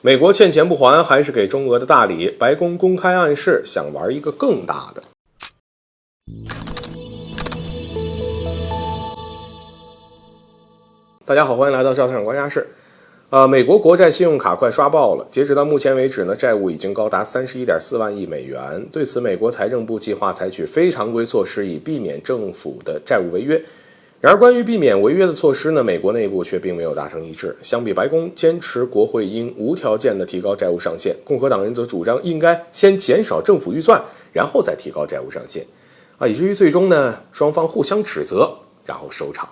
美国欠钱不还，还是给中俄的大礼？白宫公开暗示想玩一个更大的。大家好，欢迎来到赵探长观察室。美国国债信用卡快刷爆了，截止到目前为止呢，债务已经高达31.4万亿美元。对此，美国财政部计划采取非常规措施，以避免政府的债务违约。然而，关于避免违约的措施呢，美国内部却并没有达成一致。相比白宫坚持国会应无条件的提高债务上限，共和党人则主张应该先减少政府预算，然后再提高债务上限。以至于最终呢，双方互相指责，然后收场。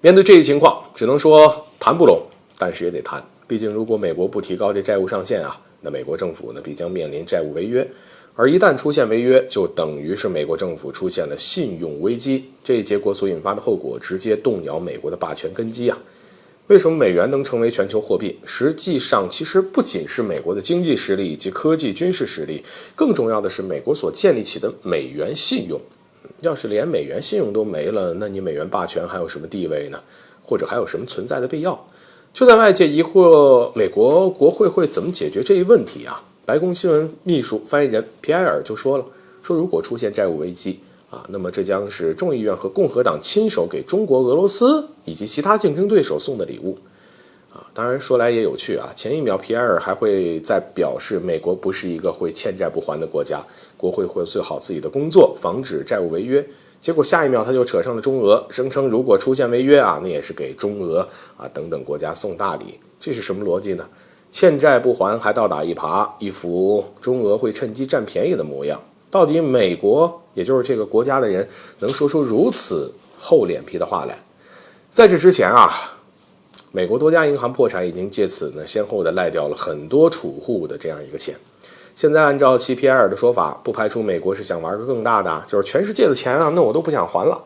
面对这一情况，只能说谈不拢，但是也得谈。毕竟，如果美国不提高这债务上限那美国政府呢必将面临债务违约。而一旦出现违约，就等于是美国政府出现了信用危机，这一结果所引发的后果直接动摇美国的霸权根基为什么美元能成为全球货币？实际上其实不仅是美国的经济实力以及科技军事实力，更重要的是美国所建立起的美元信用。要是连美元信用都没了，那你美元霸权还有什么地位呢？或者还有什么存在的必要？就在外界疑惑美国国会会怎么解决这一问题白宫新闻秘书发言人皮埃尔就说了，如果出现债务危机那么这将是众议院和共和党亲手给中国、俄罗斯以及其他竞争对手送的礼物当然说来也有趣前一秒皮埃尔还会再表示美国不是一个会欠债不还的国家，国会会做好自己的工作，防止债务违约。结果下一秒他就扯上了中俄，声称如果出现违约那也是给中俄等等国家送大礼。这是什么逻辑呢？欠债不还还倒打一耙，一副中俄会趁机占便宜的模样。到底美国也就是这个国家的人能说出如此厚脸皮的话来？在这之前美国多家银行破产，已经借此呢先后的赖掉了很多储户的这样一个钱。现在按照其皮埃尔的说法，不排除美国是想玩个更大的，就是全世界的钱那我都不想还了。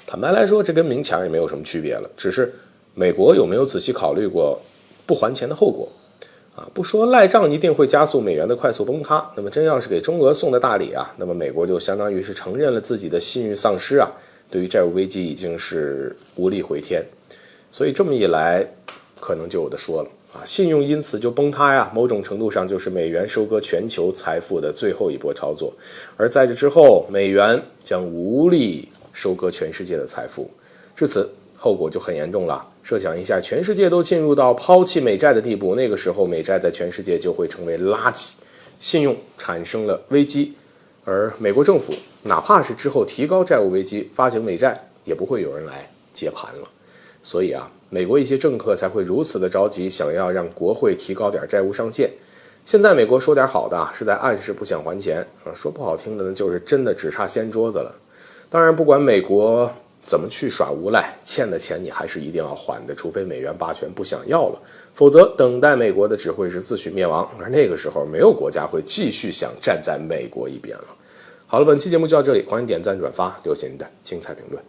坦白来说，这跟明抢也没有什么区别了，只是美国有没有仔细考虑过不还钱的后果不说赖账一定会加速美元的快速崩塌，那么真要是给中俄送的大礼那么美国就相当于是承认了自己的信誉丧失对于债务危机已经是无力回天。所以这么一来，可能就有的说了信用因此就崩塌某种程度上就是美元收割全球财富的最后一波操作。而在这之后，美元将无力收割全世界的财富，至此后果就很严重了。设想一下，全世界都进入到抛弃美债的地步，那个时候美债在全世界就会成为垃圾，信用产生了危机，而美国政府哪怕是之后提高债务危机发行美债，也不会有人来接盘了。所以美国一些政客才会如此的着急，想要让国会提高点债务上限。现在美国说点好的是在暗示不想还钱说不好听的呢，就是真的只差掀桌子了。当然不管美国怎么去耍无赖，欠的钱你还是一定要还的，除非美元霸权不想要了，否则等待美国的只会是自取灭亡，而那个时候没有国家会继续想站在美国一边了。好了，本期节目就到这里，欢迎点赞转发，留下您的精彩评论。